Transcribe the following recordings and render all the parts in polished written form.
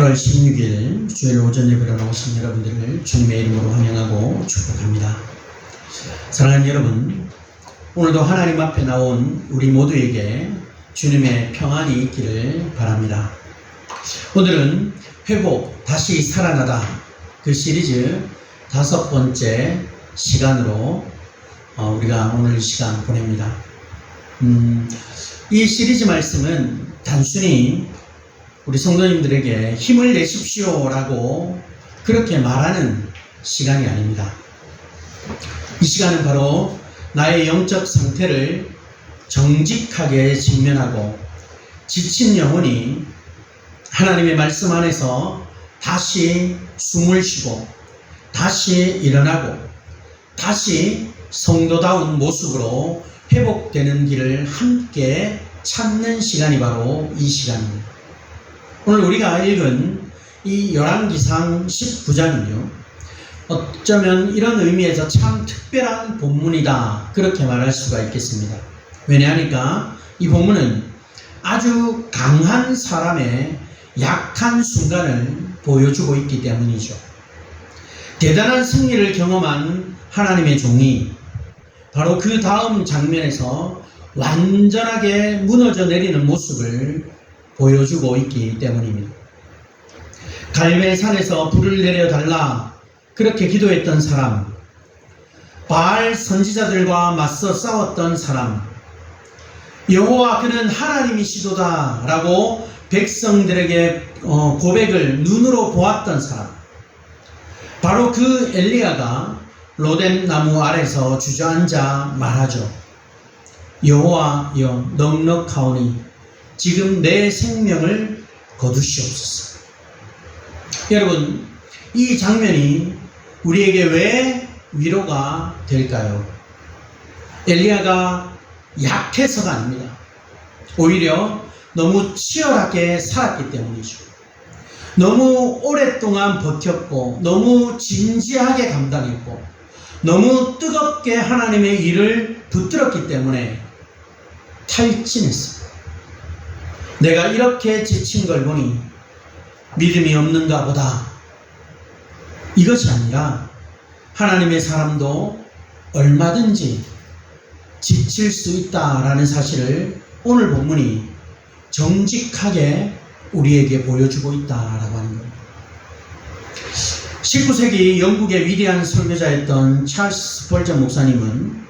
8월 16일 주일 오전 예배로 나오신 여러분들을 주님의 이름으로 환영하고 축복합니다. 사랑하는 여러분, 오늘도 하나님 앞에 나온 우리 모두에게 주님의 평안이 있기를 바랍니다. 오늘은 회복, 다시 살아나다 그 시리즈 5번째 시간으로 우리가 오늘 시간 보냅니다. 이 시리즈 말씀은 단순히 우리 성도님들에게 힘을 내십시오 라고 그렇게 말하는 시간이 아닙니다. 이 시간은 바로 나의 영적 상태를 정직하게 직면하고 지친 영혼이 하나님의 말씀 안에서 다시 숨을 쉬고 다시 일어나고 다시 성도다운 모습으로 회복되는 길을 함께 찾는 시간이 바로 이 시간입니다. 오늘 우리가 읽은 이 열왕기상 19장은요, 어쩌면 이런 의미에서 참 특별한 본문이다 그렇게 말할 수가 있겠습니다. 왜냐하니까 이 본문은 아주 강한 사람의 약한 순간을 보여주고 있기 때문이죠. 대단한 승리를 경험한 하나님의 종이 바로 그 다음 장면에서 완전하게 무너져 내리는 모습을 보여주고 있기 때문입니다. 갈멜산에서 불을 내려달라 그렇게 기도했던 사람, 바알 선지자들과 맞서 싸웠던 사람, 여호와 그는 하나님이시도다 라고 백성들에게 고백을 눈으로 보았던 사람, 바로 그 엘리야가 로뎀 나무 아래서 주저앉아 말하죠. 여호와여 넉넉하오니 지금 내 생명을 거두시옵소서. 여러분, 이 장면이 우리에게 왜 위로가 될까요? 엘리야가 약해서가 아닙니다. 오히려 너무 치열하게 살았기 때문이죠. 너무 오랫동안 버텼고 너무 진지하게 감당했고 너무 뜨겁게 하나님의 일을 붙들었기 때문에 탈진했습니다. 내가 이렇게 지친 걸 보니 믿음이 없는가 보다. 이것이 아니라 하나님의 사람도 얼마든지 지칠 수 있다라는 사실을 오늘 본문이 정직하게 우리에게 보여주고 있다라고 하는 겁니다. 19세기 영국의 위대한 설교자였던 찰스 스펄전 목사님은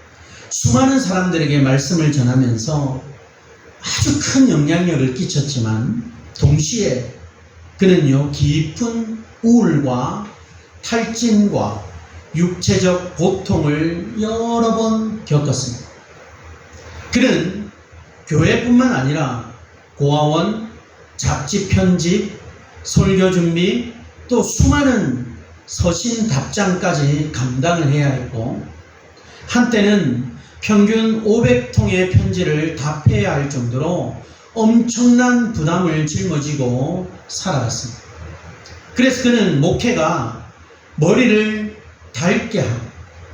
수많은 사람들에게 말씀을 전하면서 아주 큰 영향력을 끼쳤지만 동시에 그는요 깊은 우울과 탈진과 육체적 고통을 여러 번 겪었습니다. 그는 교회뿐만 아니라 고아원, 잡지 편집, 설교 준비, 또 수많은 서신 답장까지 감당을 해야 했고 한때는 평균 500통의 편지를 답해야 할 정도로 엄청난 부담을 짊어지고 살아갔습니다. 그래서 그는 목회가 머리를 닳게 하고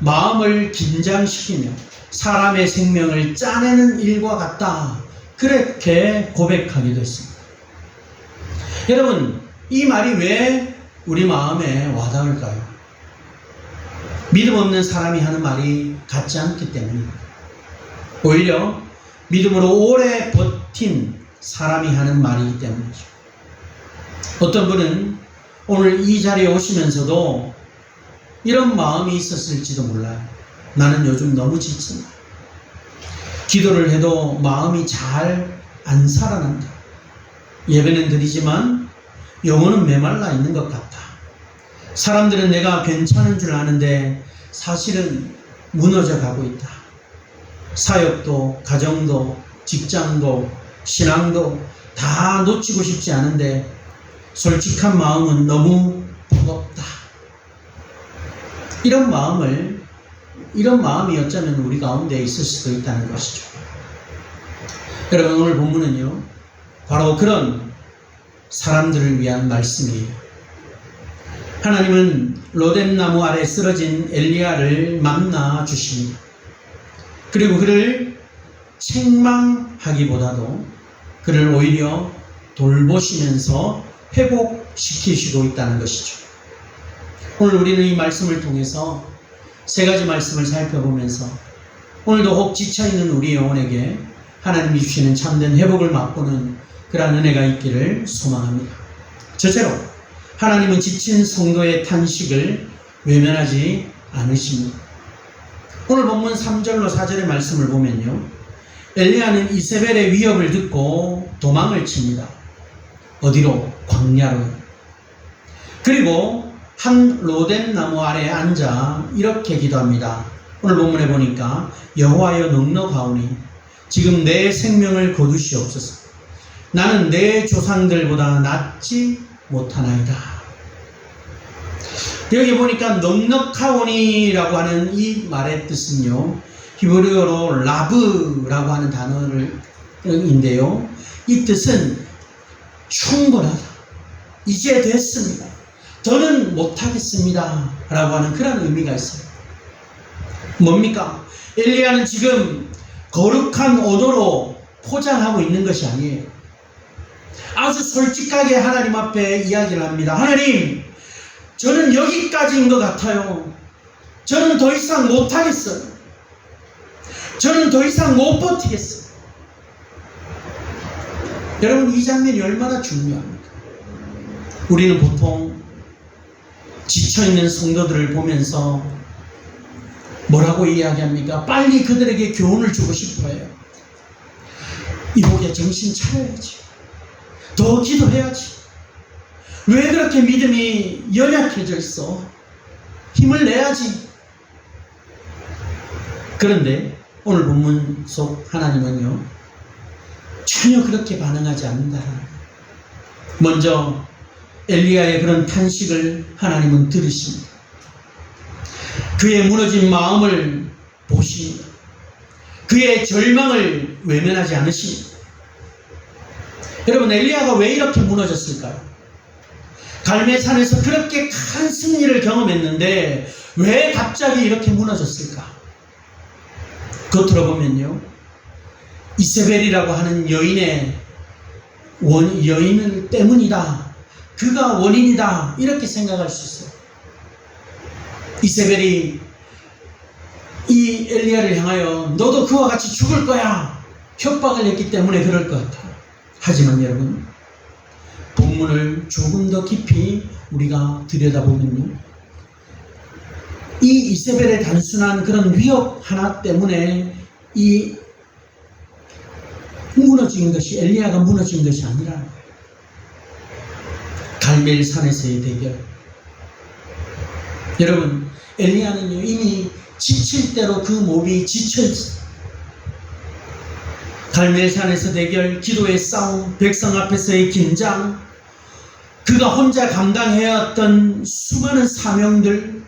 마음을 긴장시키며 사람의 생명을 짜내는 일과 같다. 그렇게 고백하기도 했습니다. 여러분, 이 말이 왜 우리 마음에 와닿을까요? 믿음 없는 사람이 하는 말이 같지 않기 때문입니다. 오히려 믿음으로 오래 버틴 사람이 하는 말이기 때문이죠. 어떤 분은 오늘 이 자리에 오시면서도 이런 마음이 있었을지도 몰라요. 나는 요즘 너무 지친다. 기도를 해도 마음이 잘 안 살아난다. 예배는 드리지만 영혼은 메말라 있는 것 같다. 사람들은 내가 괜찮은 줄 아는데 사실은 무너져 가고 있다. 사역도, 가정도, 직장도, 신앙도 다 놓치고 싶지 않은데 솔직한 마음은 너무 버겁다. 이런 마음이 어쩌면 우리 가운데 있을 수도 있다는 것이죠. 여러분, 오늘 본문은요 바로 그런 사람들을 위한 말씀이에요. 하나님은 로뎀 나무 아래 쓰러진 엘리야를 만나 주십니다. 그리고 그를 책망하기보다도 그를 오히려 돌보시면서 회복 시키시고 있다는 것이죠. 오늘 우리는 이 말씀을 통해서 세 가지 말씀을 살펴보면서 오늘도 혹 지쳐있는 우리 영혼에게 하나님이 주시는 참된 회복을 맛보는 그러한 은혜가 있기를 소망합니다. 첫째로, 하나님은 지친 성도의 탄식을 외면하지 않으십니다. 오늘 본문 3절로 4절의 말씀을 보면요, 엘리야는 이세벨의 위협을 듣고 도망을 칩니다. 어디로? 광야로. 그리고 한 로뎀 나무 아래에 앉아 이렇게 기도합니다. 오늘 본문에 보니까 여호와여 넉넉하오니 지금 내 생명을 거두시옵소서. 나는 내 조상들보다 낫지 못하나이다. 여기 보니까 넉넉하오니라고 하는 이 말의 뜻은요, 히브리어로 라브라고 하는 단어인데요, 이 뜻은 충분하다, 이제 됐습니다, 더는 못하겠습니다 라고 하는 그런 의미가 있어요. 뭡니까? 엘리야는 지금 거룩한 언어로 포장하고 있는 것이 아니에요. 아주 솔직하게 하나님 앞에 이야기를 합니다. 하나님, 저는 여기까지인 것 같아요. 저는 더 이상 못하겠어요. 저는 더 이상 못 버티겠어요. 여러분, 이 장면이 얼마나 중요합니까? 우리는 보통 지쳐있는 성도들을 보면서 뭐라고 이야기합니까? 빨리 그들에게 교훈을 주고 싶어해요. 이보게 정신 차려야지. 더 기도해야지. 왜 그렇게 믿음이 연약해져 있어? 힘을 내야지. 그런데 오늘 본문 속 하나님은요, 전혀 그렇게 반응하지 않는다. 먼저 엘리야의 그런 탄식을 하나님은 들으십니다. 그의 무너진 마음을 보십니다. 그의 절망을 외면하지 않으십니다. 여러분, 엘리야가 왜 이렇게 무너졌을까요? 갈멜산에서 그렇게 큰 승리를 경험했는데 왜 갑자기 이렇게 무너졌을까? 겉으로 보면요, 이세벨이라고 하는 여인의 여인 때문이다, 그가 원인이다, 이렇게 생각할 수 있어요. 이세벨이 이 엘리야를 향하여 너도 그와 같이 죽을 거야 협박을 했기 때문에 그럴 것 같아. 하지만 여러분, 본문을 조금 더 깊이 우리가 들여다보면요, 이 이세벨의 단순한 그런 위협 하나 때문에 이 무너진 것이, 엘리야가 무너진 것이 아니라는 거예요. 갈멜산에서의 대결. 여러분, 엘리야는요, 이미 지칠 대로 그 몸이 지쳐있어요. 갈멜산에서 대결, 기도의 싸움, 백성 앞에서의 긴장, 그가 혼자 감당해야 했던 수많은 사명들,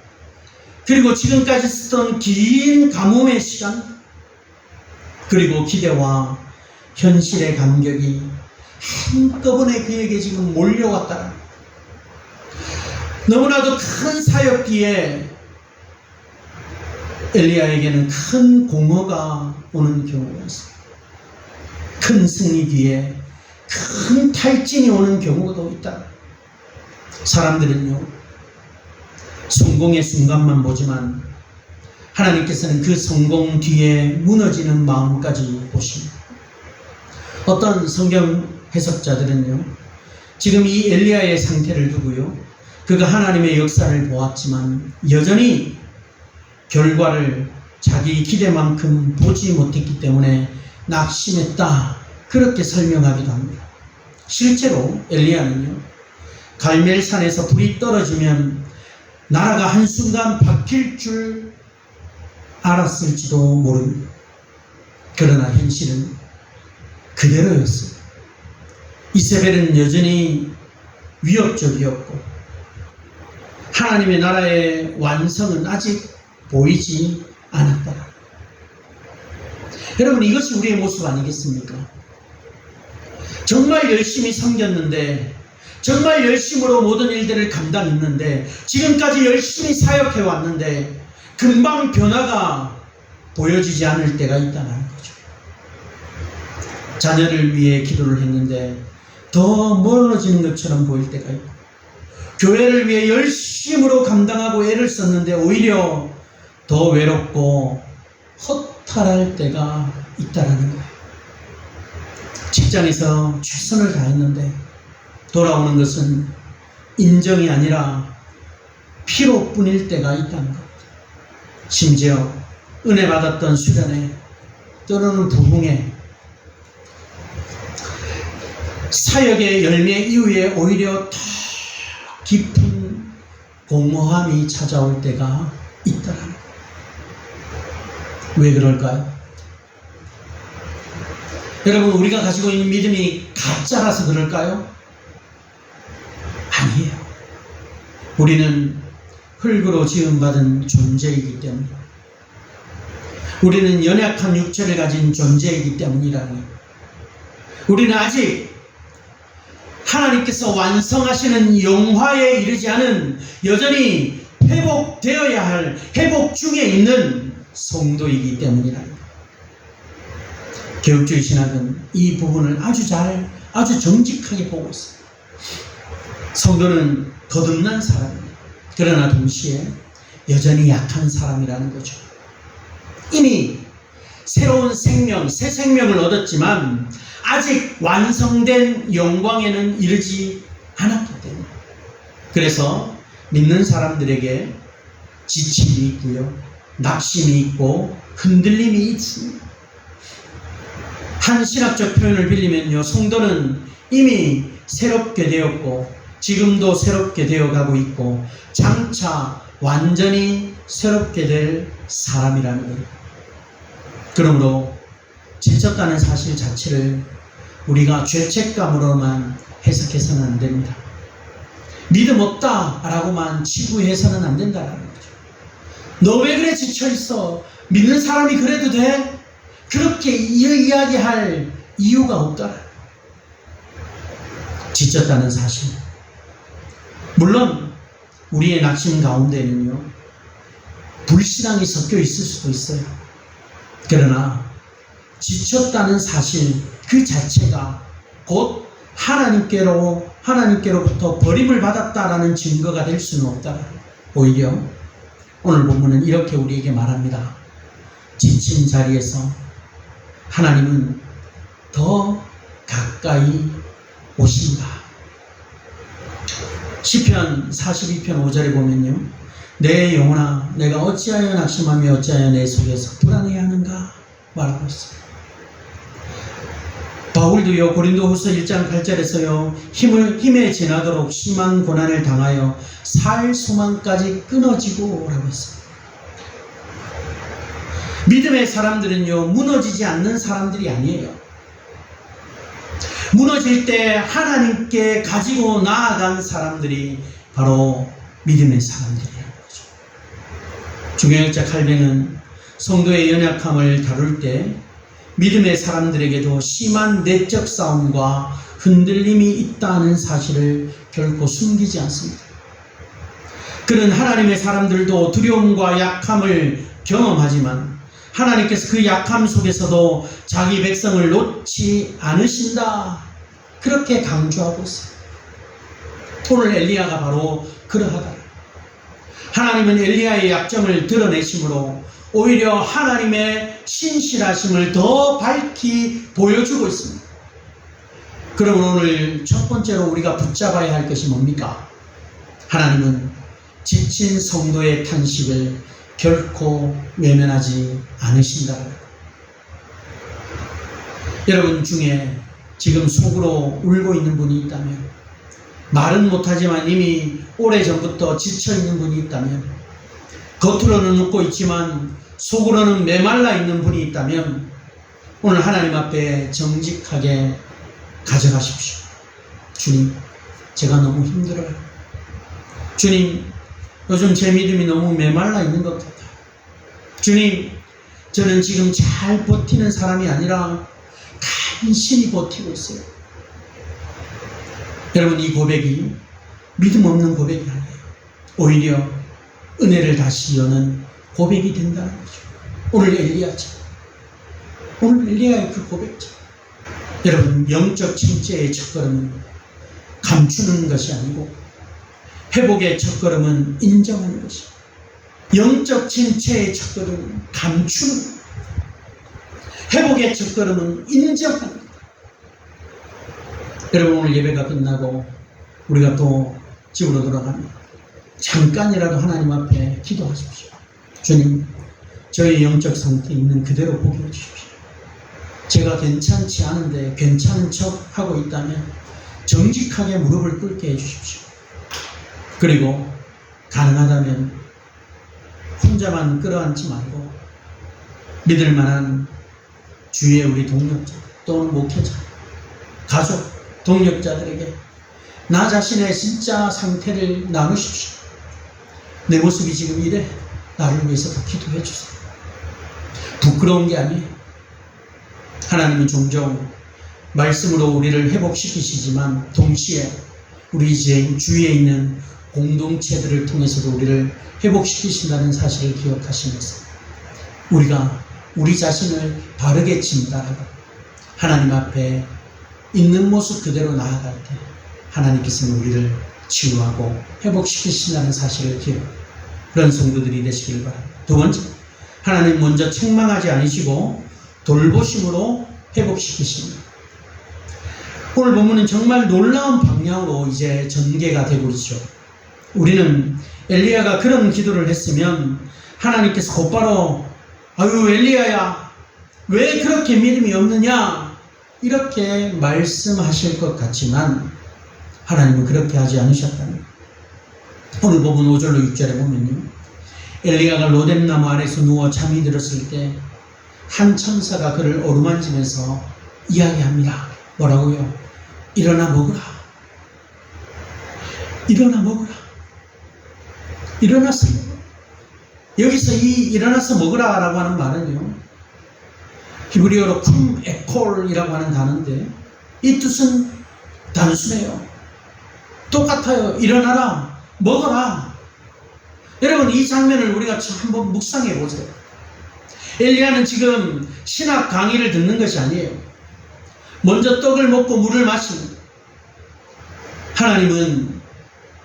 그리고 지금까지 쓰던 긴 가뭄의 시간, 그리고 기대와 현실의 감격이 한꺼번에 그에게 지금 몰려왔다. 너무나도 큰 사역기에 엘리야에게는 큰 공허가 오는 경우가 있습니다. 큰 승리 뒤에 큰 탈진이 오는 경우도 있다. 사람들은요, 성공의 순간만 보지만 하나님께서는 그 성공 뒤에 무너지는 마음까지 보십니다. 어떤 성경 해석자들은요, 지금 이 엘리야의 상태를 두고요, 그가 하나님의 역사를 보았지만 여전히 결과를 자기 기대만큼 보지 못했기 때문에 낙심했다, 그렇게 설명하기도 합니다. 실제로 엘리야는요, 갈멜산에서 불이 떨어지면 나라가 한순간 바뀔 줄 알았을지도 모릅니다. 그러나 현실은 그대로였어요. 이세벨은 여전히 위협적이었고 하나님의 나라의 완성은 아직 보이지 않았다. 여러분, 이것이 우리의 모습 아니겠습니까? 정말 열심히 섬겼는데, 정말 열심으로 모든 일들을 감당했는데, 지금까지 열심히 사역해 왔는데 금방 변화가 보여지지 않을 때가 있다는 거죠. 자녀를 위해 기도를 했는데 더 멀어지는 것처럼 보일 때가 있고, 교회를 위해 열심으로 감당하고 애를 썼는데 오히려 더 외롭고 허탈할 때가 있다라는 거예요. 직장에서 최선을 다했는데 돌아오는 것은 인정이 아니라 피로뿐일 때가 있다는 겁니다. 심지어 은혜 받았던 수련회 또는 부흥회 사역의 열매 이후에 오히려 더 깊은 공허함이 찾아올 때가 있다라는 거예요. 왜 그럴까요? 여러분, 우리가 가지고 있는 믿음이 가짜라서 그럴까요? 아니에요. 우리는 흙으로 지음받은 존재이기 때문에, 우리는 연약한 육체를 가진 존재이기 때문이라는 거예요. 우리는 아직 하나님께서 완성하시는 영화에 이르지 않은 여전히 회복되어야 할 회복 중에 있는 성도이기 때문이라는 거예요. 개혁주의 신학은 이 부분을 아주 정직하게 보고 있어요. 성도는 거듭난 사람입니다. 그러나 동시에 여전히 약한 사람이라는 거죠. 이미 새로운 생명, 새 생명을 얻었지만 아직 완성된 영광에는 이르지 않았기 때문에, 그래서 믿는 사람들에게 지침이 있고요, 낙심이 있고 흔들림이 있습니다. 한 신학적 표현을 빌리면요, 성도는 이미 새롭게 되었고 지금도 새롭게 되어가고 있고 장차 완전히 새롭게 될 사람이라는 거예요. 그러므로 지쳤다는 사실 자체를 우리가 죄책감으로만 해석해서는 안 됩니다. 믿음 없다라고만 치부해서는 안 된다는 거죠. 너 왜 그래 지쳐있어? 믿는 사람이 그래도 돼? 그렇게 이야기할 이유가 없다. 지쳤다는 사실. 물론 우리의 낙심 가운데는요, 불신앙이 섞여 있을 수도 있어요. 그러나 지쳤다는 사실 그 자체가 곧 하나님께로부터 버림을 받았다라는 증거가 될 수는 없다. 오히려 오늘 본문은 이렇게 우리에게 말합니다. 지친 자리에서 하나님은 더 가까이 오신다. 시편 42편 5절에 보면요, 내 영혼아 내가 어찌하여 낙심하며 어찌하여 내 속에서 불안해하는가 말하고 있습니다. 바울도요, 고린도후서 1장 8절에서요, 힘에 지나도록 심한 고난을 당하여 살 소망까지 끊어지고 라고 했습니다. 믿음의 사람들은요, 무너지지 않는 사람들이 아니에요. 무너질 때 하나님께 가지고 나아간 사람들이 바로 믿음의 사람들이라는 거죠. 중요일자 칼뱅은 성도의 연약함을 다룰 때 믿음의 사람들에게도 심한 내적 싸움과 흔들림이 있다는 사실을 결코 숨기지 않습니다. 그는 하나님의 사람들도 두려움과 약함을 경험하지만 하나님께서 그 약함 속에서도 자기 백성을 놓지 않으신다, 그렇게 강조하고 있어요. 오늘 엘리야가 바로 그러하다. 하나님은 엘리야의 약점을 드러내심으로 오히려 하나님의 신실하심을 더 밝히 보여주고 있습니다. 그러면 오늘 첫 번째로 우리가 붙잡아야 할 것이 뭡니까? 하나님은 지친 성도의 탄식을 결코 외면하지 않으신다. 여러분 중에 지금 속으로 울고 있는 분이 있다면, 말은 못하지만 이미 오래전부터 지쳐있는 분이 있다면, 겉으로는 웃고 있지만 속으로는 메말라 있는 분이 있다면, 오늘 하나님 앞에 정직하게 가져가십시오. 주님, 제가 너무 힘들어요. 주님, 요즘 제 믿음이 너무 메말라 있는 것 같아요. 주님, 저는 지금 잘 버티는 사람이 아니라 간신히 버티고 있어요. 여러분, 이 고백이 믿음 없는 고백이 아니에요. 오히려 은혜를 다시 여는 고백이 된다는 거죠. 오늘 엘리야죠. 오늘 엘리야의 그 고백죠. 여러분, 영적 침체의 첫걸음은 감추는 것이 아니고 회복의 첫걸음은 인정하는 것입니다. 영적 진체의 첫걸음은 감추는 것. 회복의 첫걸음은 인정하는 것. 여러분, 오늘 예배가 끝나고 우리가 또 집으로 돌아가면 잠깐이라도 하나님 앞에 기도하십시오. 주님, 저의 영적 상태 있는 그대로 보게 해주십시오. 제가 괜찮지 않은데 괜찮은 척 하고 있다면 정직하게 무릎을 꿇게 해주십시오. 그리고 가능하다면 혼자만 끌어안지 말고 믿을 만한 주위의 우리 동력자 또는 목회자, 가족, 동력자들에게 나 자신의 진짜 상태를 나누십시오. 내 모습이 지금 이래. 나를 위해서 더 기도해 주세요. 부끄러운 게 아니에요. 하나님은 종종 말씀으로 우리를 회복시키시지만 동시에 우리 주위에 있는 공동체들을 통해서도 우리를 회복시키신다는 사실을 기억하시면서 우리가 우리 자신을 바르게 진단하고 하나님 앞에 있는 모습 그대로 나아갈 때 하나님께서는 우리를 치유하고 회복시키신다는 사실을 기억합니다. 그런 성도들이 되시길 바랍니다. 두 번째, 하나님 먼저 책망하지 않으시고 돌보심으로 회복시키십니다. 오늘 본문은 정말 놀라운 방향으로 이제 전개가 되고 있죠. 우리는 엘리야가 그런 기도를 했으면 하나님께서 곧바로 아유 엘리야야 왜 그렇게 믿음이 없느냐 이렇게 말씀하실 것 같지만 하나님은 그렇게 하지 않으셨다는 거예요. 오늘 본문 5절로 6절에 보면요, 엘리야가 로뎀나무 아래서 누워 잠이 들었을 때 한 천사가 그를 어루만지면서 이야기합니다. 뭐라고요? 일어나 먹으라. 일어나 먹으라. 일어나서 먹으라. 여기서 이 일어나서 먹으라 라고 하는 말은요, 히브리어로 쿰 에콜이라고 하는 단어인데 이 뜻은 단순해요. 똑같아요. 일어나라. 먹어라. 여러분, 이 장면을 우리가 한번 묵상해 보세요. 엘리야는 지금 신학 강의를 듣는 것이 아니에요. 먼저 떡을 먹고 물을 마시는. 하나님은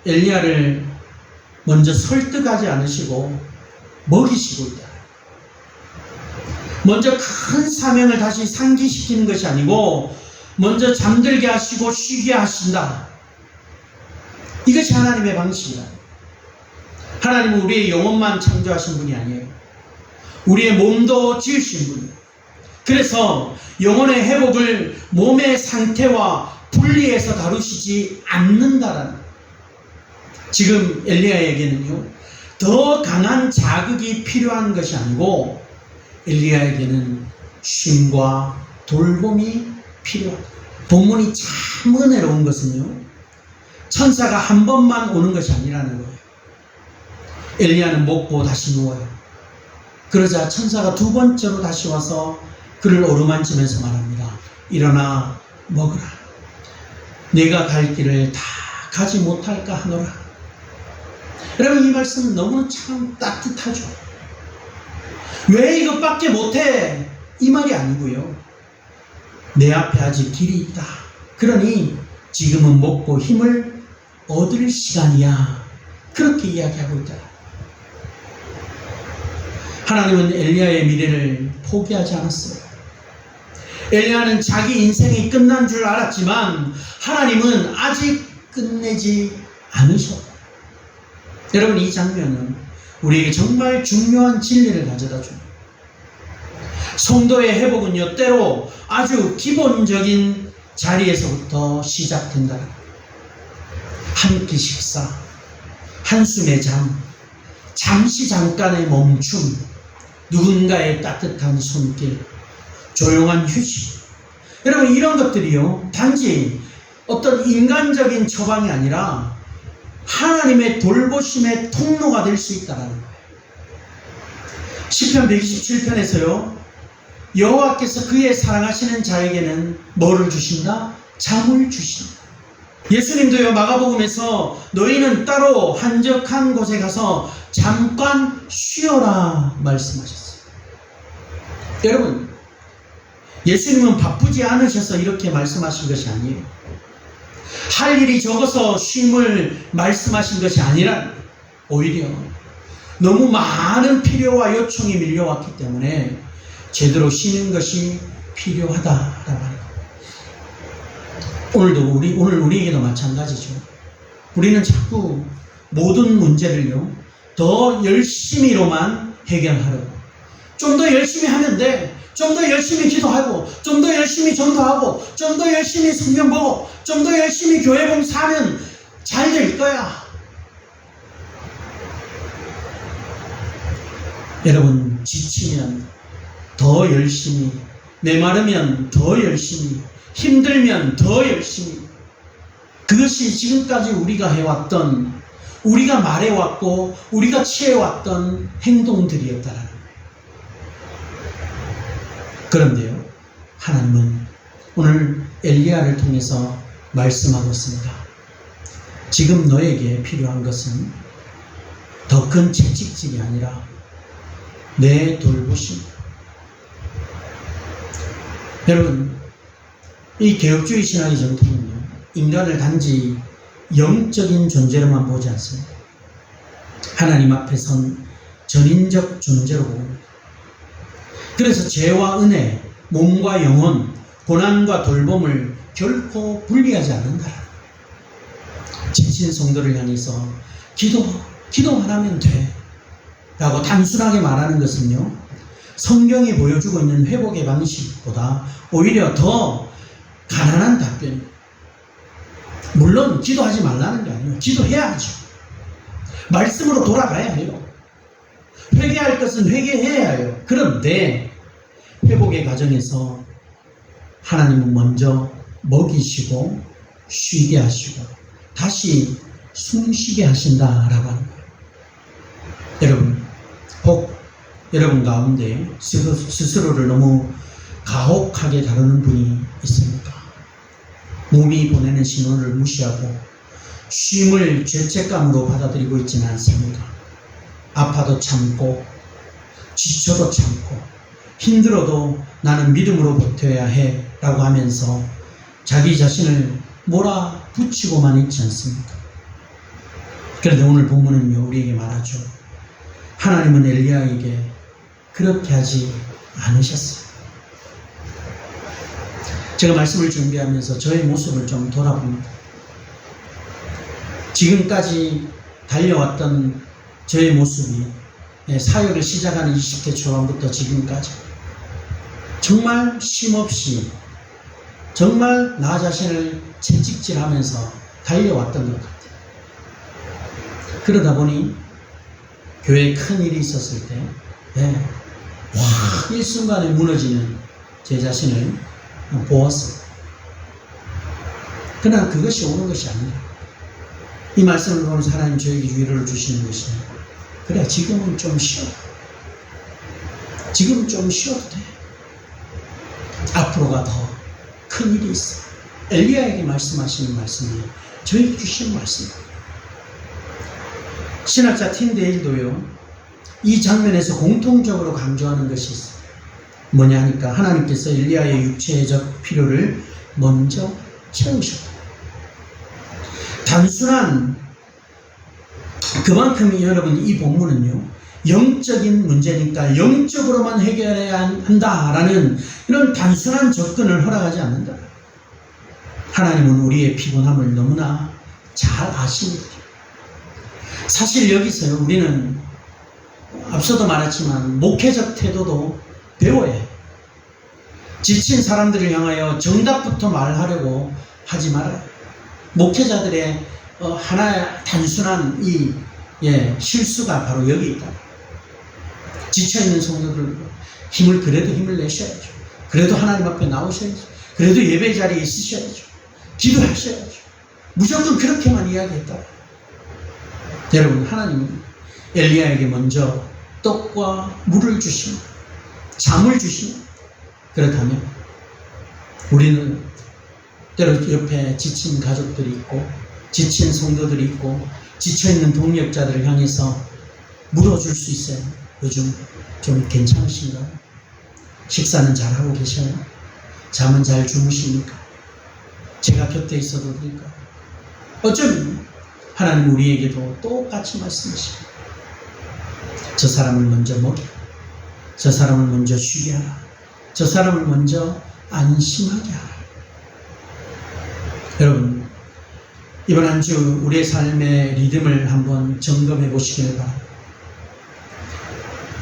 엘리야를 먼저 설득하지 않으시고 먹이시고 있다. 먼저 큰 사명을 다시 상기시키는 것이 아니고 먼저 잠들게 하시고 쉬게 하신다. 이것이 하나님의 방식이다. 하나님은 우리의 영혼만 창조하신 분이 아니에요. 우리의 몸도 지으신 분이에요. 그래서 영혼의 회복을 몸의 상태와 분리해서 다루시지 않는다라는 거예요. 지금 엘리야에게는요, 더 강한 자극이 필요한 것이 아니고 엘리야에게는 쉼과 돌봄이 필요하다. 본문이 참 은혜로운 것은요, 천사가 한 번만 오는 것이 아니라는 거예요. 엘리야는 먹고 다시 누워요. 그러자 천사가 두 번째로 다시 와서 그를 어루만지면서 말합니다. 일어나 먹으라. 내가 갈 길을 다 가지 못할까 하노라. 여러분, 이 말씀은 너무 참 따뜻하죠. 왜 이것밖에 못해? 이 말이 아니고요, 내 앞에 아직 길이 있다. 그러니 지금은 먹고 힘을 얻을 시간이야. 그렇게 이야기하고 있다. 하나님은 엘리야의 미래를 포기하지 않았어요. 엘리야는 자기 인생이 끝난 줄 알았지만 하나님은 아직 끝내지 않으셨다. 여러분, 이 장면은 우리에게 정말 중요한 진리를 가져다 줍니다. 성도의 회복은요, 때로 아주 기본적인 자리에서부터 시작된다. 한 끼 식사, 한숨의 잠, 잠시 잠깐의 멈춤, 누군가의 따뜻한 손길, 조용한 휴식. 여러분, 이런 것들이요, 단지 어떤 인간적인 처방이 아니라 하나님의 돌보심의 통로가 될 수 있다는 거예요. 시편 127편에서요, 여호와께서 그의 사랑하시는 자에게는 뭐를 주신다? 잠을 주신다. 예수님도요, 마가복음에서 너희는 따로 한적한 곳에 가서 잠깐 쉬어라 말씀하셨어요. 여러분, 예수님은 바쁘지 않으셔서 이렇게 말씀하신 것이 아니에요. 할 일이 적어서 쉼을 말씀하신 것이 아니라 오히려 너무 많은 필요와 요청이 밀려왔기 때문에 제대로 쉬는 것이 필요하다라고 하는 거예요. 오늘 우리에게도 마찬가지죠. 우리는 자꾸 모든 문제를요, 더 열심히로만 해결하려고. 좀 더 열심히 하면 돼. 좀 더 열심히 기도하고, 좀 더 열심히 전도하고, 좀 더 열심히 성경 보고, 좀 더 열심히 교회 봉사하면 잘 될 거야. 여러분, 지치면 더 열심히, 메마르면 더 열심히, 힘들면 더 열심히. 그것이 지금까지 우리가 해왔던, 우리가 말해왔고, 우리가 취해왔던 행동들이었다라는 거예요. 그런데요, 하나님은 오늘 엘리야를 통해서 말씀하고 있습니다. 지금 너에게 필요한 것은 더 큰 채찍질이 아니라 내 돌보심이다. 여러분, 이 개혁주의 신학의 정통은요, 인간을 단지 영적인 존재로만 보지 않습니다. 하나님 앞에 선 전인적 존재로 봅니다. 그래서 죄와 은혜, 몸과 영혼, 고난과 돌봄을 결코 분리하지 않는다. 지친 성도를 향해서 기도만 하면 돼 라고 단순하게 말하는 것은요, 성경이 보여주고 있는 회복의 방식보다 오히려 더 가난한 답변입니다. 물론 기도하지 말라는 게 아니에요. 기도해야죠. 말씀으로 돌아가야 해요. 회개할 것은 회개해야 해요. 그런데 회복의 과정에서 하나님은 먼저 먹이시고 쉬게 하시고 다시 숨쉬게 하신다라고 하는 거예요. 여러분, 혹 여러분 가운데 스스로를 너무 가혹하게 다루는 분이 있습니까? 몸이 보내는 신호를 무시하고 쉼을 죄책감으로 받아들이고 있지는 않습니다. 아파도 참고 지쳐도 참고 힘들어도 나는 믿음으로 버텨야 해 라고 하면서 자기 자신을 몰아붙이고만 있지 않습니까? 그런데 오늘 본문은요, 우리에게 말하죠. 하나님은 엘리야에게 그렇게 하지 않으셨어요. 제가 말씀을 준비하면서 저의 모습을 좀 돌아봅니다. 지금까지 달려왔던 저의 모습이 사역을 시작하는 20대 초반부터 지금까지 정말 쉼없이 정말 나 자신을 채찍질하면서 달려왔던 것 같아요. 그러다 보니 교회에 큰 일이 있었을 때 일순간에 무너지는 제 자신을 보았어요. 그러나 그것이 오는 것이 아니라 이 말씀을 보면서 하나님 저에게 위로를 주시는 것이 그래, 지금은 좀 쉬어. 지금 좀 쉬어도 돼. 앞으로가 더 큰 일이 있어. 엘리야에게 말씀하시는 말씀이 저에게 주시는 말씀입니다. 신학자 틴데일도요, 이 장면에서 공통적으로 강조하는 것이 있어요. 뭐냐 하니까 하나님께서 엘리야의 육체적 필요를 먼저 채우셨다. 단순한 그만큼 여러분 이 본문은요, 영적인 문제니까 영적으로만 해결해야 한다라는 이런 단순한 접근을 허락하지 않는다. 하나님은 우리의 피곤함을 너무나 잘 아십니다. 사실 여기서요, 우리는 앞서도 말했지만 목회적 태도도 배워야 해요. 지친 사람들을 향하여 정답부터 말하려고 하지 말아요. 목회자들의 하나의 단순한 실수가 바로 여기 있다. 지쳐있는 성도들 그래도 힘을 내셔야죠. 그래도 하나님 앞에 나오셔야죠. 그래도 예배 자리에 있으셔야죠. 기도하셔야죠. 무조건 그렇게만 이야기했다. 여러분, 하나님은 엘리야에게 먼저 떡과 물을 주시고 잠을 주시고, 그렇다면 우리는 때로 옆에 지친 가족들이 있고 지친 성도들이 있고 지쳐있는 동력자들을 향해서 물어줄 수 있어요. 요즘 좀 괜찮으신가요? 식사는 잘하고 계셔요? 잠은 잘 주무십니까? 제가 곁에 있어도 될까요? 어쩌면 하나님 우리에게도 똑같이 말씀하십니다. 저 사람을 먼저 먹여, 저 사람을 먼저 쉬게 하라, 저 사람을 먼저 안심하게 하라. 여러분, 이번 한 주 우리의 삶의 리듬을 한번 점검해 보시길 바랍니다.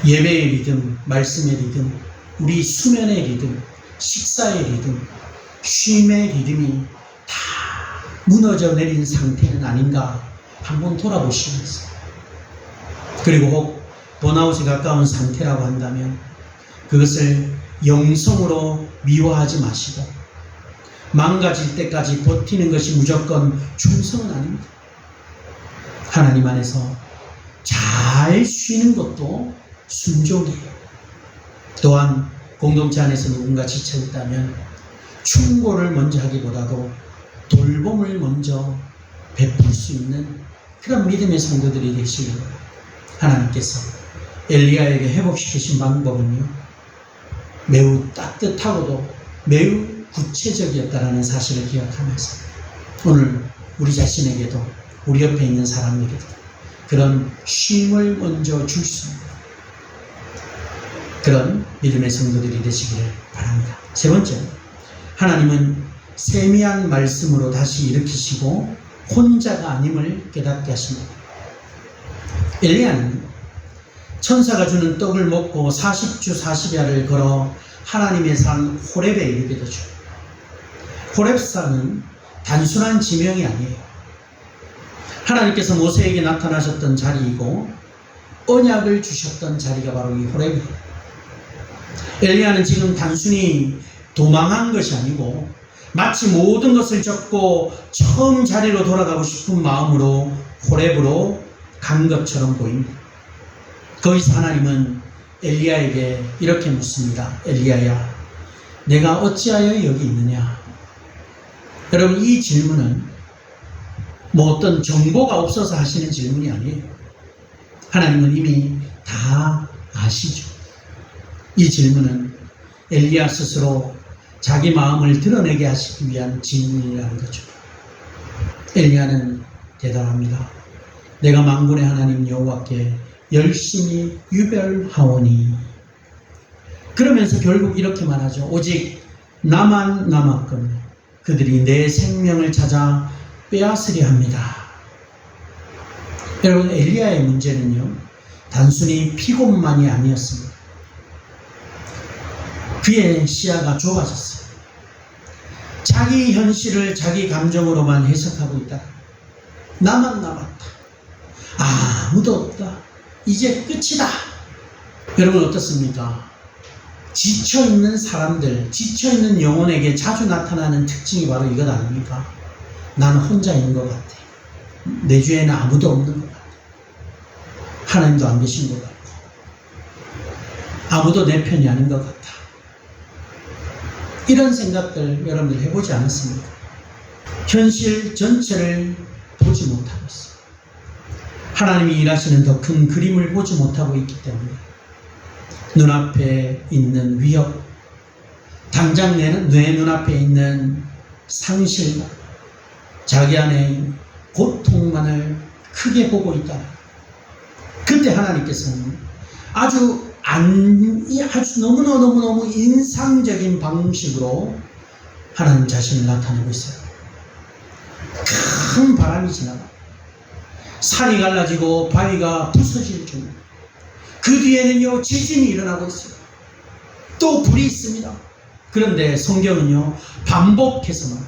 예배의 리듬, 말씀의 리듬, 우리 수면의 리듬, 식사의 리듬, 쉼의 리듬이 다 무너져 내린 상태는 아닌가 한번 돌아보시면서, 그리고 혹 번아웃에 가까운 상태라고 한다면 그것을 영성으로 미워하지 마시고 망가질 때까지 버티는 것이 무조건 충성은 아닙니다. 하나님 안에서 잘 쉬는 것도 순종이에요. 또한 공동체 안에서 누군가 지쳐있다면 충고를 먼저 하기보다도 돌봄을 먼저 베풀 수 있는 그런 믿음의 성도들이 되시길 하나님께서 엘리야에게 회복시키신 방법은요, 매우 따뜻하고도 매우 구체적이었다라는 사실을 기억하면서 오늘 우리 자신에게도 우리 옆에 있는 사람에게도 그런 쉼을 먼저 줄 수 있는 그런 믿음의 성도들이 되시기를 바랍니다. 세 번째, 하나님은 세미한 말씀으로 다시 일으키시고 혼자가 아님을 깨닫게 하십니다. 엘리야는 천사가 주는 떡을 먹고 40주 40야를 걸어 하나님의 산 호렙에 이르게 되죠. 호렙산은 단순한 지명이 아니에요. 하나님께서 모세에게 나타나셨던 자리이고 언약을 주셨던 자리가 바로 이 호렙이에요. 엘리야는 지금 단순히 도망한 것이 아니고 마치 모든 것을 접고 처음 자리로 돌아가고 싶은 마음으로 호렙으로 간 것처럼 보입니다. 거기서 하나님은 엘리야에게 이렇게 묻습니다. 엘리야야, 내가 어찌하여 여기 있느냐? 여러분, 이 질문은 뭐 어떤 정보가 없어서 하시는 질문이 아니에요. 하나님은 이미 다 아시죠. 이 질문은 엘리야 스스로 자기 마음을 드러내게 하시기 위한 질문이라는 거죠. 엘리야는 대답합니다. 내가 만군의 하나님 여호와께 열심히 유별하오니. 그러면서 결국 이렇게 말하죠. 오직 나만 남았거늘 그들이 내 생명을 찾아 빼앗으려 합니다. 여러분, 엘리야의 문제는요, 단순히 피곤만이 아니었습니다. 그의 시야가 좁아졌어요. 자기 현실을 자기 감정으로만 해석하고 있다. 나만 남았다. 아무도 없다. 이제 끝이다. 여러분 어떻습니까? 지쳐있는 사람들, 지쳐있는 영혼에게 자주 나타나는 특징이 바로 이것 아닙니까? 나는 혼자 있는 것 같아. 내 주위에는 아무도 없는 것 같아. 하나님도 안 계신 것 같고 아무도 내 편이 아닌 것 같아. 이런 생각들 여러분들 해보지 않았습니까? 현실 전체를 보지 못하고 있어요. 하나님이 일하시는 더 큰 그림을 보지 못하고 있기 때문에 눈앞에 있는 위협, 당장 내 눈앞에 있는 상실, 자기 안에 고통만을 크게 보고 있다. 그때 하나님께서는 아주 너무너무 인상적인 방식으로 하나님 자신을 나타내고 있어요. 큰 바람이 지나가 산이 갈라지고 바위가 부서질 정도. 그 뒤에는요, 지진이 일어나고 있어요. 또 불이 있습니다. 그런데 성경은요, 반복해서만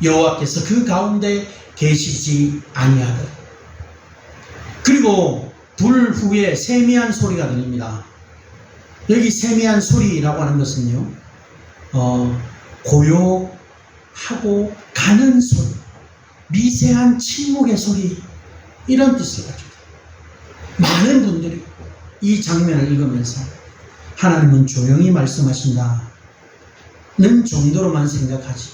여호와께서 그 가운데 계시지 아니하더라. 그리고 불 후에 세미한 소리가 들립니다. 여기 세미한 소리라고 하는 것은요, 고요하고 가는 소리, 미세한 침묵의 소리, 이런 뜻을 가지고 많은 분들이 이 장면을 읽으면서 하나님은 조용히 말씀하신다는 정도로만 생각하지,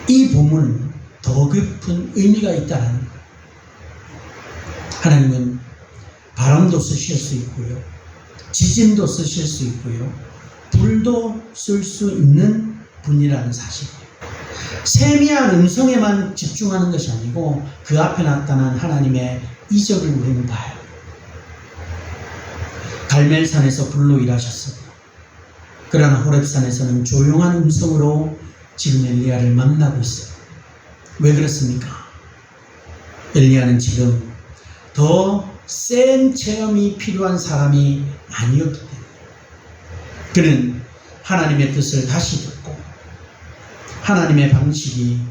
이 본문은 더 깊은 의미가 있다는 거예요. 하나님은 바람도 쓰실 수 있고요, 지진도 쓰실 수 있고요, 불도 쓸 수 있는 분이라는 사실이에요. 세미한 음성에만 집중하는 것이 아니고 그 앞에 나타난 하나님의 이적을 우리는 봐요. 갈멜산에서 불로 일하셨습니다. 그러나 호렙산에서는 조용한 음성으로 지금 엘리야를 만나고 있어요. 왜 그렇습니까? 엘리야는 지금 더 센 체험이 필요한 사람이 아니었기 때문에 그는 하나님의 뜻을 다시 듣고 하나님의 방식이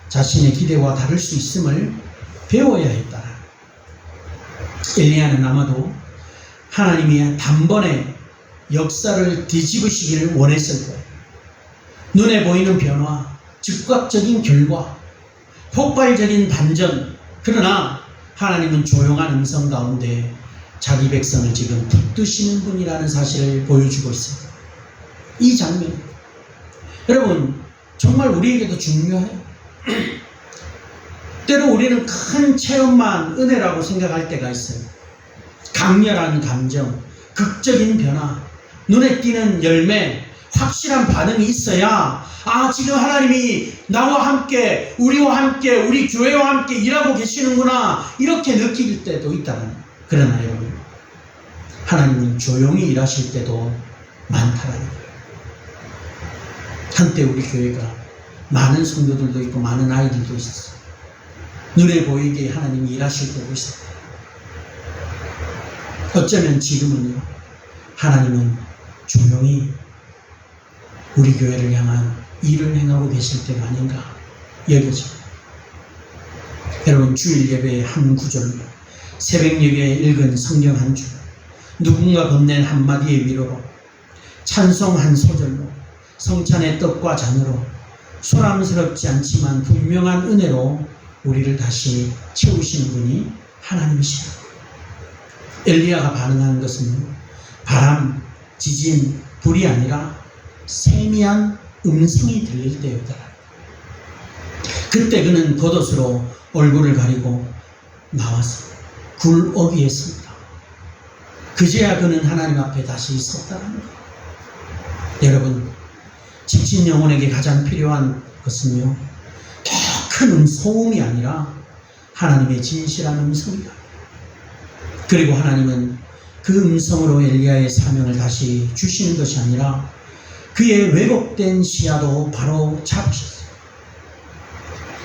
자신의 기대와 다를 수 있음을 배워야 했다. 엘리야는 아마도 하나님이 단번에 역사를 뒤집으시기를 원했을 거예요. 눈에 보이는 변화, 즉각적인 결과, 폭발적인 반전. 그러나 하나님은 조용한 음성 가운데 자기 백성을 지금 붙드시는 분이라는 사실을 보여주고 있습니다. 이 장면, 여러분 정말 우리에게도 중요해요. 때로 우리는 큰 체험만 은혜라고 생각할 때가 있어요. 강렬한 감정, 극적인 변화, 눈에 띄는 열매, 확실한 반응이 있어야 지금 하나님이 나와 함께, 우리와 함께, 우리 교회와 함께 일하고 계시는구나 이렇게 느낄 때도 있다는 거예요. 그러나 여러분, 하나님은 조용히 일하실 때도 많다라는 거예요. 한때 우리 교회가 많은 성도들도 있고 많은 아이들도 있었어요. 눈에 보이게 하나님이 일하실 때도 있었어요. 어쩌면 지금은요, 하나님은 조용히 우리 교회를 향한 일을 행하고 계실 때가 아닌가 여겨집니다. 여러분, 주일 예배의 한 구절로, 새벽 예배에 읽은 성경 한 줄, 누군가 건넨 한마디의 위로로, 찬송 한 소절로, 성찬의 떡과 잔으로 소람스럽지 않지만 분명한 은혜로 우리를 다시 채우시는 분이 하나님이십니다. 엘리야가 반응하는 것은 바람, 지진, 불이 아니라 세미한 음성이 들릴 때였다. 그때 그는 겉옷으로 얼굴을 가리고 나와서 굴어기했습니다. 그제야 그는 하나님 앞에 다시 있었다는 거예요. 여러분, 지친 영혼에게 가장 필요한 것은요, 더 큰 소음이 아니라 하나님의 진실한 음성이다. 그리고 하나님은 그 음성으로 엘리야의 사명을 다시 주시는 것이 아니라 그의 왜곡된 시야도 바로 잡으셨어요.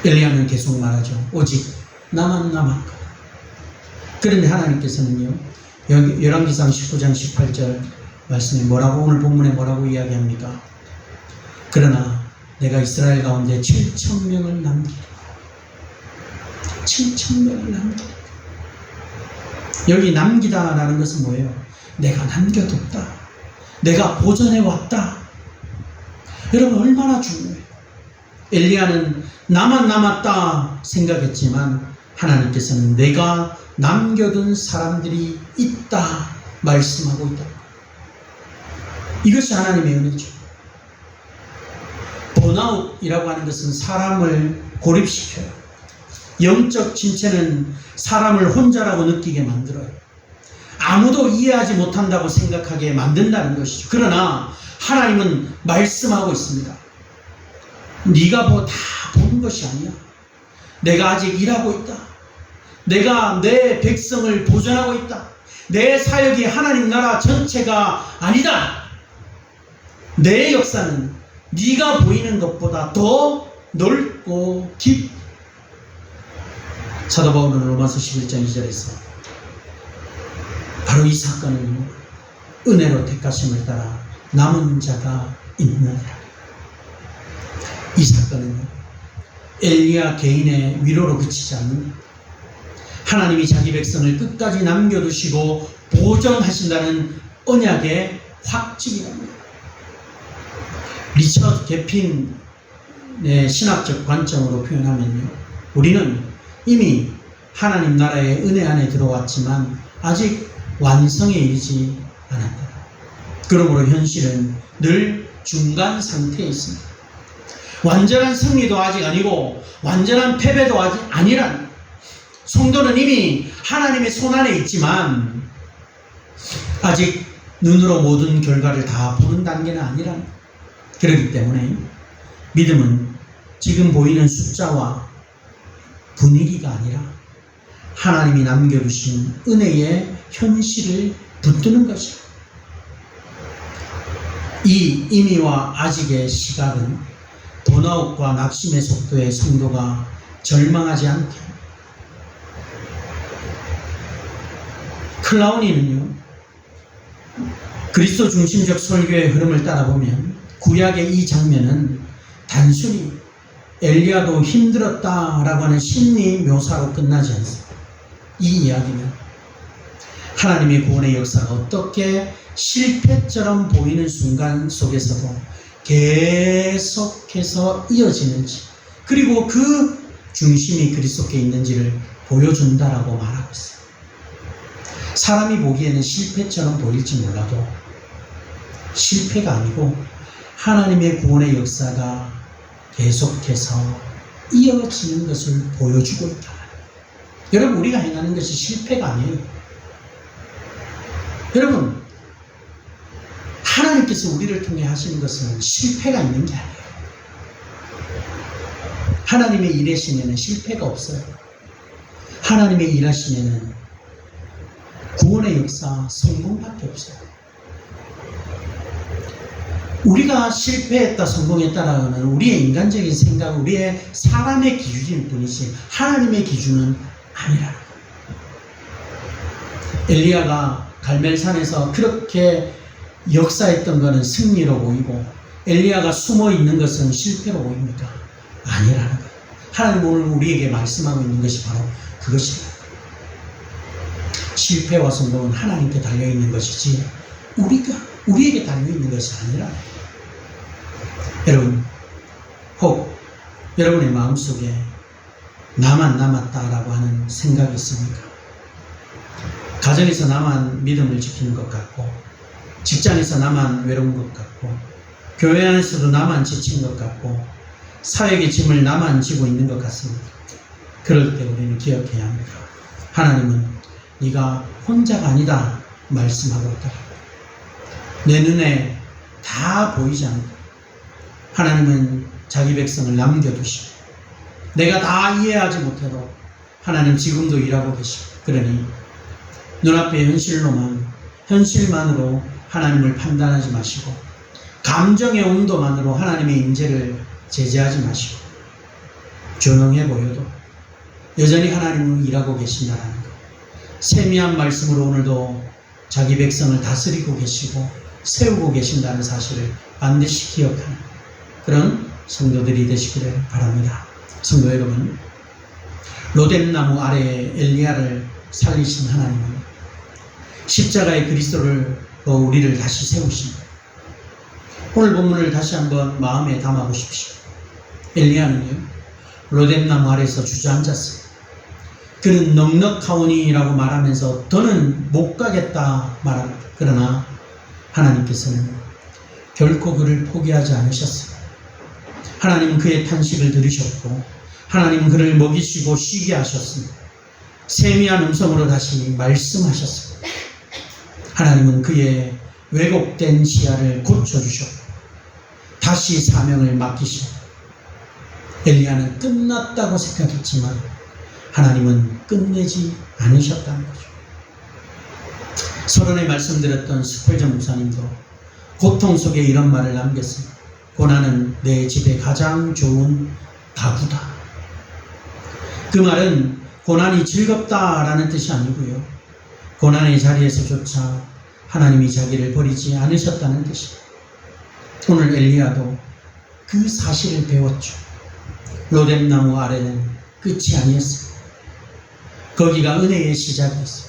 엘리야는 계속 말하죠. 오직 나만 남았다. 그런데 하나님께서는요, 여기 열왕기상 19장 18절 말씀에 뭐라고, 오늘 본문에 뭐라고 이야기합니까? 그러나 내가 이스라엘 가운데 7,000명을 남기리라. 7,000명을 남기리라. 여기 남기다라는 것은 뭐예요? 내가 남겨뒀다. 내가 보존해왔다. 여러분, 얼마나 중요해요. 엘리야는 나만 남았다 생각했지만 하나님께서는 내가 남겨둔 사람들이 있다 말씀하고 있다. 이것이 하나님의 은혜죠. 번아웃이라고 하는 것은 사람을 고립시켜요. 영적 침체는 사람을 혼자라고 느끼게 만들어요. 아무도 이해하지 못한다고 생각하게 만든다는 것이죠. 그러나 하나님은 말씀하고 있습니다. 네가 다 본 것이 아니야. 내가 아직 일하고 있다. 내가 내 백성을 보존하고 있다. 내 사역이 하나님 나라 전체가 아니다. 내 역사는 네가 보이는 것보다 더 넓고 깊. 사도 바울은 로마서 11장 2절에서 바로 이 사건은 은혜로 택하심을 따라 남은 자가 있느니라. 이 사건은 엘리야 개인의 위로로 그치지 않는, 하나님이 자기 백성을 끝까지 남겨두시고 보존하신다는 언약의 확증이랍니다. 리처드 개핀의 신학적 관점으로 표현하면요, 우리는 이미 하나님 나라의 은혜 안에 들어왔지만 아직 완성에 이르지 않았다. 그러므로 현실은 늘 중간 상태에 있습니다. 완전한 승리도 아직 아니고 완전한 패배도 아직 아니란, 성도는 이미 하나님의 손안에 있지만 아직 눈으로 모든 결과를 다 보는 단계는 아니란. 그렇기 때문에 믿음은 지금 보이는 숫자와 분위기가 아니라 하나님이 남겨두신 은혜의 현실을 붙드는 것이죠. 이 이미와 아직의 시각은 번아웃과 낙심의 속도에 성도가 절망하지 않게, 클라우니는요, 그리스도 중심적 설교의 흐름을 따라보면 구약의 이 장면은 단순히 엘리야도 힘들었다라고 하는 심리 묘사로 끝나지 않습니다. 이 이야기는 하나님의 구원의 역사가 어떻게 실패처럼 보이는 순간 속에서도 계속해서 이어지는지, 그리고 그 중심이 그리스도께 있는지를 보여준다라고 말하고 있어요. 사람이 보기에는 실패처럼 보일지 몰라도 실패가 아니고 하나님의 구원의 역사가 계속해서 이어지는 것을 보여주고 있다. 여러분, 우리가 행하는 것이 실패가 아니에요. 여러분, 하나님께서 우리를 통해 하시는 것은 실패가 있는 게 아니에요. 하나님의 일하심에는 실패가 없어요. 하나님의 일하심에는 구원의 역사, 성공밖에 없어요. 우리가 실패했다, 성공했다라는 우리의 인간적인 생각, 우리의 사람의 기준일 뿐이지 하나님의 기준은 아니라는 거예요. 엘리야가 갈멜산에서 그렇게 역사했던 것은 승리로 보이고 엘리야가 숨어 있는 것은 실패로 보입니까? 아니라는 거예요. 하나님 오늘 우리에게 말씀하고 있는 것이 바로 그것입니다. 실패와 성공은 하나님께 달려있는 것이지 우리에게 달려있는 것이 아니라는 거예요. 여러분, 혹 여러분의 마음속에 나만 남았다라고 하는 생각이 있습니까? 가정에서 나만 믿음을 지키는 것 같고, 직장에서 나만 외로운 것 같고, 교회 안에서도 나만 지친 것 같고, 사역의 짐을 나만 지고 있는 것 같습니다. 그럴 때 우리는 기억해야 합니다. 하나님은 네가 혼자가 아니다 말씀하고 있다. 내 눈에 다 보이지 않는다. 하나님은 자기 백성을 남겨두시고 내가 다 이해하지 못해도 하나님 지금도 일하고 계시고, 그러니 눈앞의 현실만으로 하나님을 판단하지 마시고 감정의 온도만으로 하나님의 임재를 제재하지 마시고 조용해 보여도 여전히 하나님은 일하고 계신다는 것, 세미한 말씀으로 오늘도 자기 백성을 다스리고 계시고 세우고 계신다는 사실을 반드시 기억하는 그런 성도들이 되시기를 바랍니다. 성도 여러분, 로뎀나무 아래에 엘리야를 살리신 하나님은 십자가의 그리스도로 우리를 다시 세우십니다. 오늘 본문을 다시 한번 마음에 담아보십시오. 엘리야는요, 로뎀나무 아래에서 주저앉았어요. 그는 넉넉하오니라고 말하면서 더는 못 가겠다 말합니다. 그러나 하나님께서는 결코 그를 포기하지 않으셨어요. 하나님은 그의 탄식을 들으셨고 하나님은 그를 먹이시고 쉬게 하셨습니다. 세미한 음성으로 다시 말씀하셨습니다. 하나님은 그의 왜곡된 시야를 고쳐주셨고 다시 사명을 맡기셨고, 엘리야는 끝났다고 생각했지만 하나님은 끝내지 않으셨다는 거죠. 서론에 말씀드렸던 스펄전 목사님도 고통 속에 이런 말을 남겼습니다. 고난은 내 집에 가장 좋은 가구다. 그 말은 고난이 즐겁다라는 뜻이 아니고요, 고난의 자리에서조차 하나님이 자기를 버리지 않으셨다는 뜻입니다. 오늘 엘리야도 그 사실을 배웠죠. 로뎀나무 아래는 끝이 아니었어요. 거기가 은혜의 시작이었어요.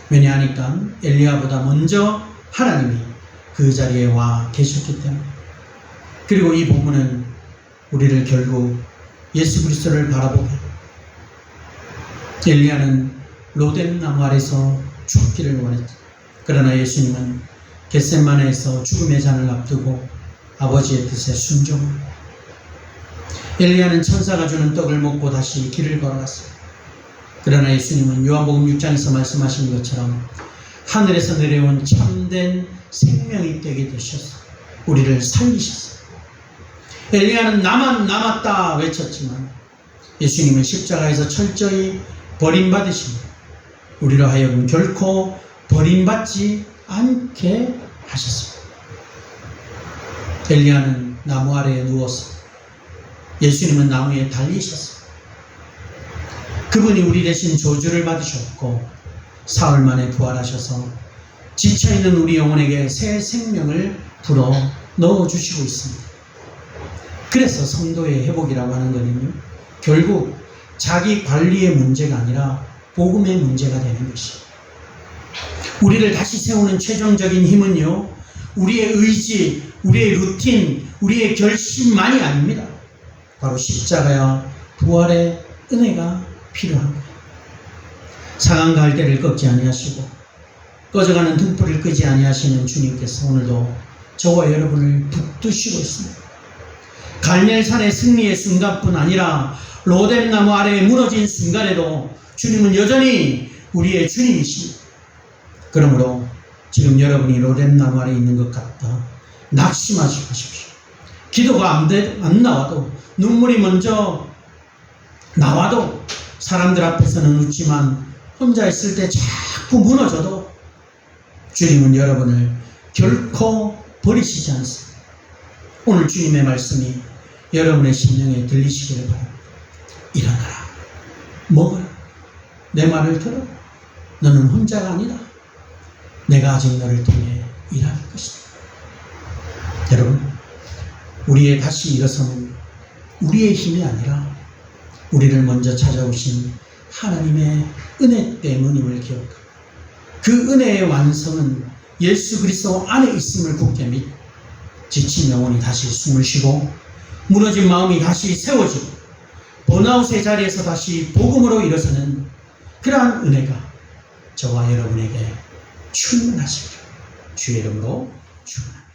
왜냐하니까 엘리야보다 먼저 하나님이 그 자리에 와 계셨기 때문에. 그리고 이 본문은 우리를 결국 예수 그리스도를 바라보게, 엘리야는 로뎀나무 아래서 죽기를 원했죠. 그러나 예수님은 겟세마네에서 죽음의 잔을 앞두고 아버지의 뜻에 순종합니다. 엘리야는 천사가 주는 떡을 먹고 다시 길을 걸어갔습니다. 그러나 예수님은 요한복음 6장에서 말씀하신 것처럼 하늘에서 내려온 참된 생명이 되게 되셔서 우리를 살리셨어요. 엘리야는 나만 남았다 외쳤지만 예수님은 십자가에서 철저히 버림받으십니다. 우리로 하여금 결코 버림받지 않게 하셨습니다. 엘리야는 나무 아래에 누워서 예수님은 나무에 달리셨습니다. 그분이 우리 대신 저주를 받으셨고 사흘 만에 부활하셔서 지쳐있는 우리 영혼에게 새 생명을 불어 넣어주시고 있습니다. 그래서 성도의 회복이라고 하는 거는요, 결국 자기 관리의 문제가 아니라 복음의 문제가 되는 것입니다. 우리를 다시 세우는 최종적인 힘은요, 우리의 의지, 우리의 루틴, 우리의 결심만이 아닙니다. 바로 십자가와 부활의 은혜가 필요합니다. 상한 갈대를 꺾지 아니하시고 꺼져가는 등불을 끄지 아니하시는 주님께서 오늘도 저와 여러분을 붙드시고 있습니다. 갈멜산의 승리의 순간뿐 아니라 로뎀나무 아래에 무너진 순간에도 주님은 여전히 우리의 주님이십니다. 그러므로 지금 여러분이 로뎀나무 아래에 있는 것 같다 낙심하지 마십시오. 기도가 안 나와도, 눈물이 먼저 나와도, 사람들 앞에서는 웃지만 혼자 있을 때 자꾸 무너져도 주님은 여러분을 결코 버리시지 않습니다. 오늘 주님의 말씀이 여러분의 심령에 들리시기를 바랍니다. 일어나라, 먹어라, 내 말을 들어. 너는 혼자가 아니다. 내가 아직 너를 통해 일할 것이다. 여러분, 우리의 다시 일어서는 우리의 힘이 아니라 우리를 먼저 찾아오신 하나님의 은혜 때문임을 기억하고, 그 은혜의 완성은 예수 그리스도 안에 있음을 굳게 믿고, 지친 영혼이 다시 숨을 쉬고 무너진 마음이 다시 세워지고 번아웃의 자리에서 다시 복음으로 일어서는 그러한 은혜가 저와 여러분에게 충만하시기를 주의 이름으로 축원합니다.